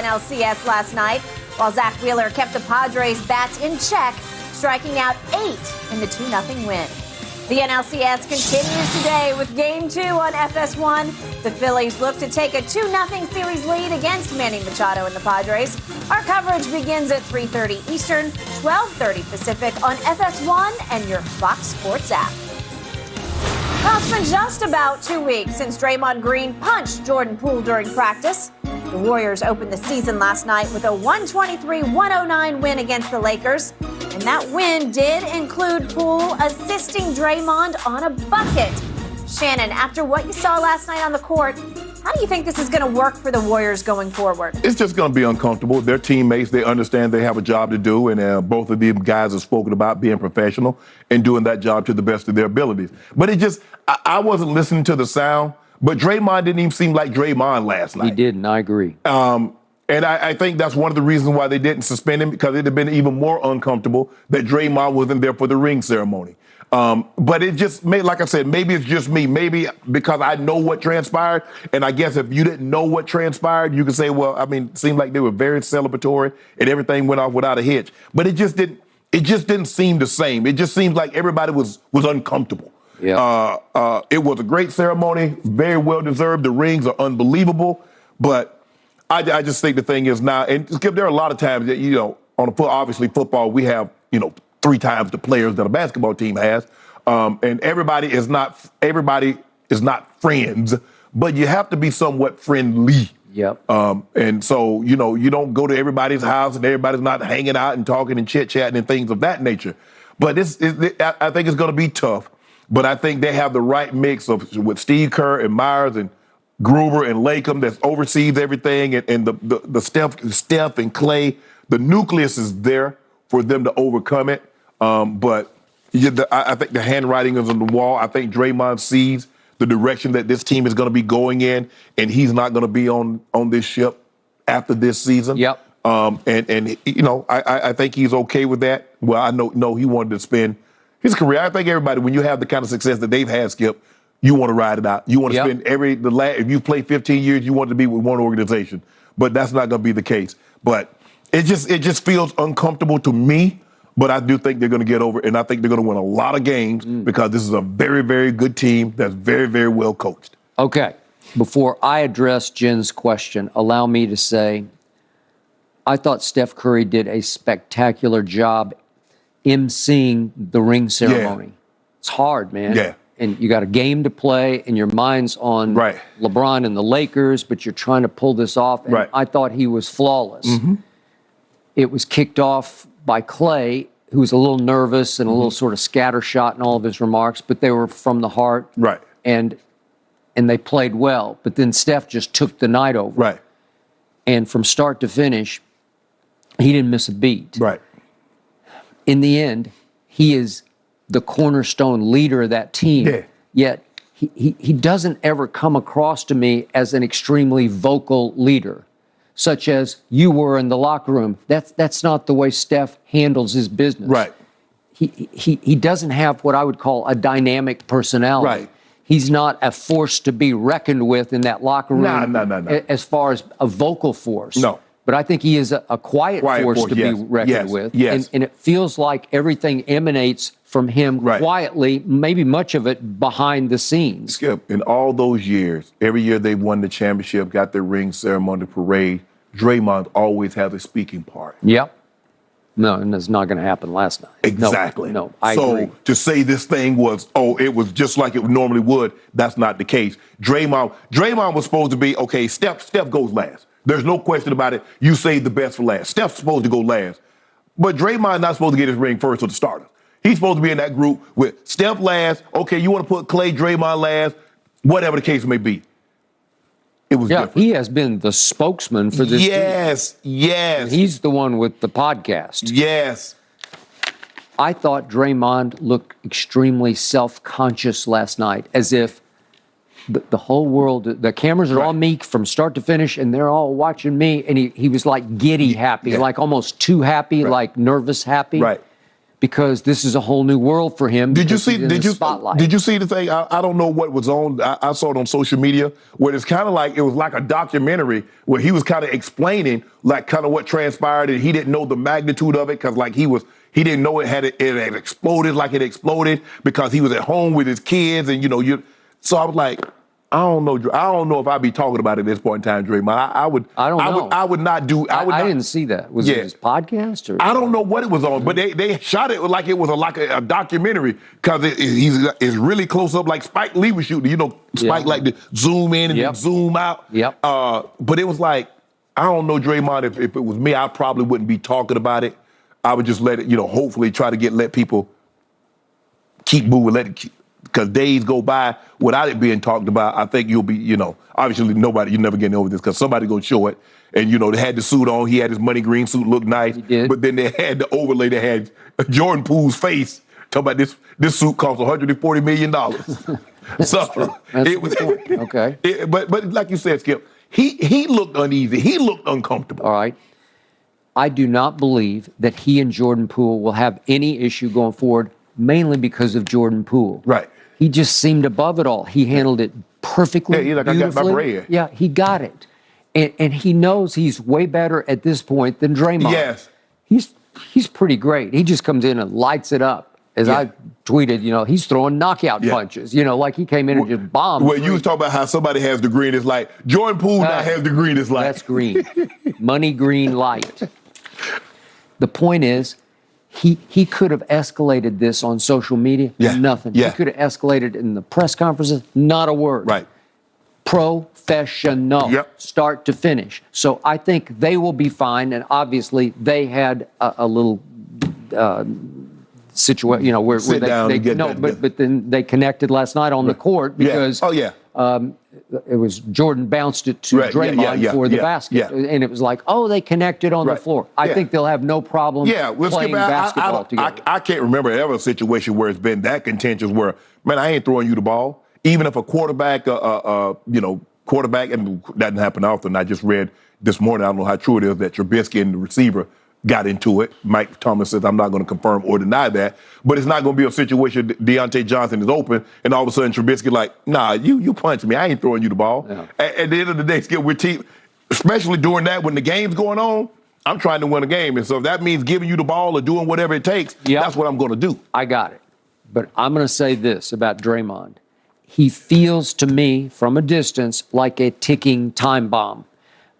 NLCS last night, while Zach Wheeler kept the Padres' bats in check, striking out 8 in the 2-0 win. The NLCS continues today with Game 2 on FS1. The Phillies look to take a 2-0 series lead against Manny Machado and the Padres. Our coverage begins at 3:30 Eastern, 12:30 Pacific on FS1 and your Fox Sports app. Well, it's been just about 2 weeks since Draymond Green punched Jordan Poole during practice. The Warriors opened the season last night with a 123-109 win against the Lakers. And that win did include Poole assisting Draymond on a bucket. Shannon, after what you saw last night on the court, how do you think this is going to work for the Warriors going forward? It's just going to be uncomfortable. They're teammates. They understand they have a job to do. And both of these guys have spoken about being professional and doing that job to the best of their abilities. But it just, I wasn't listening to the sound. But Draymond didn't even seem like Draymond last night. He didn't. I agree. And I think that's one of the reasons why they didn't suspend him, because it'd have been even more uncomfortable that Draymond wasn't there for the ring ceremony. But it just made, like I said, maybe it's just me. Maybe because I know what transpired. And I guess if you didn't know what transpired, you could say, well, I mean, it seemed like they were very celebratory and everything went off without a hitch. But it just didn't seem the same. It just seemed like everybody was uncomfortable. Yeah. It was a great ceremony, very well deserved. The rings are unbelievable. But I just think the thing is now, and there are a lot of times that, obviously football, we have, 3 times the players that a basketball team has. And everybody is not friends, but you have to be somewhat friendly. Yep. And so, you don't go to everybody's house and everybody's not hanging out and talking and chit-chatting and things of that nature. But I think it's going to be tough. But I think they have the right mix with Steve Kerr and Myers and Gruber and Latham that oversees everything, and the Steph and Clay. The nucleus is there for them to overcome it. But I think the handwriting is on the wall. I think Draymond sees the direction that this team is going to be going in, and he's not going to be on this ship after this season. Yep. I think he's okay with that. Well, I know he wanted to spend his career. I think everybody, when you have the kind of success that they've had, Skip, you want to ride it out. You want to spend if you play 15 years, you want to be with one organization. But that's not going to be the case. But it just feels uncomfortable to me. But I do think they're going to get over it, and I think they're going to win a lot of games because this is a very, very good team that's very, very well coached. Okay. Before I address Jen's question, allow me to say I thought Steph Curry did a spectacular job emceeing the ring ceremony. Yeah. It's hard, man. Yeah. And you got a game to play, and your mind's on LeBron and the Lakers, but you're trying to pull this off. And I thought he was flawless. Mm-hmm. It was kicked off by Clay, who was a little nervous and a little sort of scattershot in all of his remarks, but they were from the heart. Right. And they played well. But then Steph just took the night over. Right. And from start to finish, he didn't miss a beat. Right. In the end, he is the cornerstone leader of that team. Yeah. Yet he doesn't ever come across to me as an extremely vocal leader, such as you were in the locker room. That's not the way Steph handles his business. Right. He doesn't have what I would call a dynamic personality. Right. He's not a force to be reckoned with in that locker room. No. As far as a vocal force. No. But I think he is a quiet force to be reckoned with. Yes. And it feels like everything emanates from him quietly, maybe much of it behind the scenes. Skip, in all those years, every year they've won the championship, got their ring ceremony parade, Draymond always has a speaking part. Yep. No, and it's not going to happen last night. Exactly. No, I agree. So to say this thing was, it was just like it normally would, that's not the case. Draymond was supposed to be, okay, Steph goes last. There's no question about it. You saved the best for last. Steph's supposed to go last. But Draymond's not supposed to get his ring first with the starters. He's supposed to be in that group with Steph last. Okay, you want to put Clay, Draymond last, whatever the case may be. It was different. He has been the spokesman for this team. Yes. And he's the one with the podcast. Yes. I thought Draymond looked extremely self-conscious last night, as if the whole world, the cameras are on me from start to finish, and they're all watching me. And he was like giddy happy, like almost too happy, like nervous happy. Right. because this is a whole new world for him. Did you see the thing? I don't know what was on. I saw it on social media where it's kind of like it was like a documentary where he was kind of explaining like kind of what transpired, and he didn't know the magnitude of it because like he didn't know it had exploded like it exploded because he was at home with his kids, and so I was like, I don't know if I'd be talking about it at this point in time, Draymond. I would not do. I didn't see that. Was it his podcast? Or? I don't know what it was on, but they shot it like it was a documentary because it's really close up, like Spike Lee was shooting. Spike like to zoom in and then zoom out. Yep. But it was like, I don't know, Draymond. If it was me, I probably wouldn't be talking about it. I would just let it. Hopefully try to let people keep moving. Because days go by without it being talked about. I think you'll be, obviously you're never getting over this because somebody's going to show it. And, they had the suit on. He had his money green suit, looked nice. He did. But then they had the overlay that had Jordan Poole's face. Talking about this suit cost $140 million. So it was okay. But like you said, Skip, he looked uneasy. He looked uncomfortable. All right. I do not believe that he and Jordan Poole will have any issue going forward, mainly because of Jordan Poole. Right. He just seemed above it all. He handled it perfectly. Yeah, he's like, beautifully. I got my bread. Yeah, he got it. And he knows he's way better at this point than Draymond. Yes. He's pretty great. He just comes in and lights it up. As I tweeted, he's throwing knockout punches. Like he came in and just bombed. Well, you was talking about how somebody has the greenest light. Jordan Poole now has the greenest light. That's green. Money green light. The point is, He could have escalated this on social media, nothing. Yeah. He could have escalated in the press conferences, not a word. Right. Professional, start to finish. So I think they will be fine, and obviously they had a little situation, where but then they connected last night on the court because it was Jordan bounced it to Draymond for the basket. And it was like, they connected on the floor. I think they'll have no problem playing basketball together. I can't remember ever a situation where it's been that contentious where, man, I ain't throwing you the ball. Even if a quarterback, and that doesn't happen often. I just read this morning, I don't know how true it is, that Trubisky and the receiver got into it. Mike Thomas says, I'm not going to confirm or deny that. But it's not going to be a situation Deontay Johnson is open and all of a sudden Trubisky like, nah, you punched me. I ain't throwing you the ball. Yeah. At the end of the day, Skip, we're team, especially during that when the game's going on, I'm trying to win a game. And so if that means giving you the ball or doing whatever it takes, that's what I'm going to do. I got it. But I'm going to say this about Draymond. He feels to me from a distance like a ticking time bomb.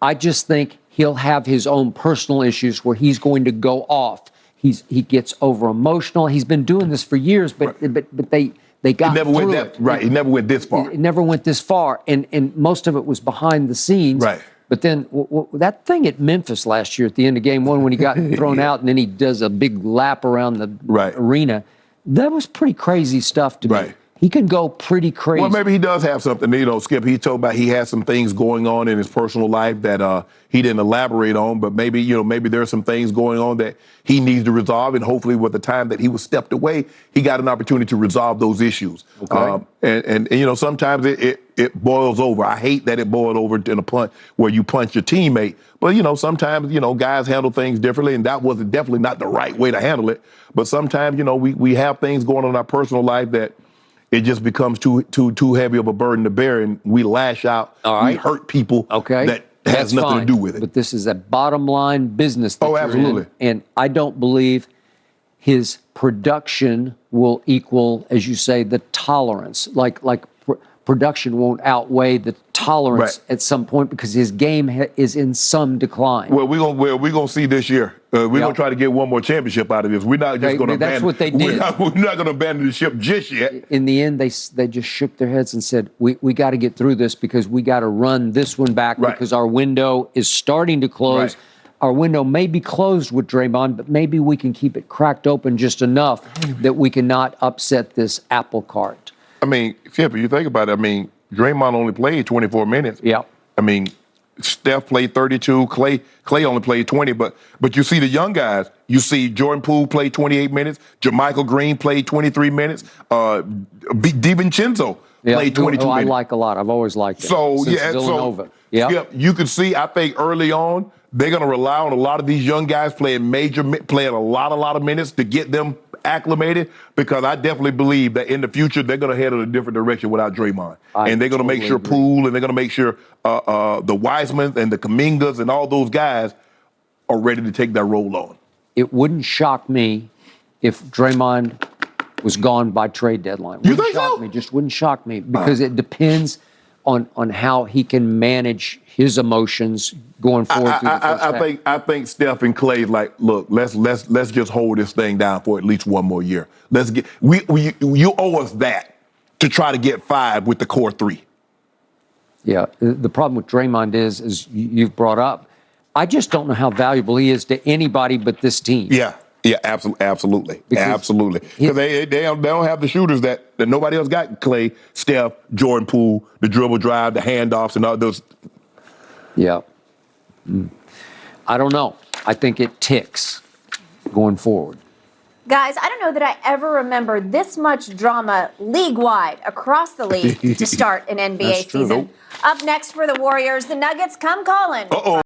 I just think he'll have his own personal issues where he's going to go off. He gets over emotional. He's been doing this for years, but they got through it. Right. He never went this far. It never went this far, and most of it was behind the scenes. Right. But then that thing at Memphis last year at the end of game one when he got thrown out and then he does a big lap around the arena, that was pretty crazy stuff to me. Right. He can go pretty crazy. Well, maybe he does have something. Skip, he told about he has some things going on in his personal life that he didn't elaborate on, but maybe there are some things going on that he needs to resolve, and hopefully with the time that he was stepped away, he got an opportunity to resolve those issues. Okay. And sometimes it boils over. I hate that it boiled over in a punch where you punch your teammate, but sometimes guys handle things differently, and that was definitely not the right way to handle it. But sometimes we have things going on in our personal life that it just becomes too heavy of a burden to bear, and we lash out. All right. We hurt people. Okay. That has nothing to do with it. But this is a bottom line business that you're absolutely. in. And I don't believe his production will equal, as you say, the tolerance. Like production won't outweigh the tolerance at some point because his game is in some decline. Well, we're gonna see this year. We're gonna try to get one more championship out of this. We're not just gonna abandon. That's what they did. We're not gonna abandon the ship just yet. In the end, they just shook their heads and said, "We got to get through this because we got to run this one back because our window is starting to close." Right. Our window may be closed with Draymond, but maybe we can keep it cracked open just enough that we cannot upset this apple cart. I mean, Skip, if you think about it, Draymond only played 24 minutes. Yeah. Steph played 32. Clay only played 20. But you see the young guys. You see Jordan Poole played 28 minutes. JaMychal Green played 23 minutes. DiVincenzo played 22 minutes. I like a lot. I've always liked it. Villanova. Skip, you can see, I think early on, they're going to rely on a lot of these young guys playing a lot of minutes to get them acclimated, because I definitely believe that in the future they're going to head in a different direction without Draymond. And they're going to make sure Poole, and they're going to make sure the Wisemans and the Kumingas and all those guys are ready to take that role on. It wouldn't shock me if Draymond was gone by trade deadline. You think so? Just wouldn't shock me, because it depends on how he can manage his emotions going forward. I think Steph and Clay's like, look, let's just hold this thing down for at least one more year. You owe us that to try to get 5 with the core 3. Yeah, the problem with Draymond is, as you've brought up, I just don't know how valuable he is to anybody but this team. Yeah, absolutely. Because they don't have the shooters that nobody else got. Clay, Steph, Jordan Poole, the dribble drive, the handoffs, and all those. Yeah. I don't know. I think it ticks going forward. Guys, I don't know that I ever remember this much drama league-wide across the league to start an NBA season. Up next for the Warriors, the Nuggets come calling.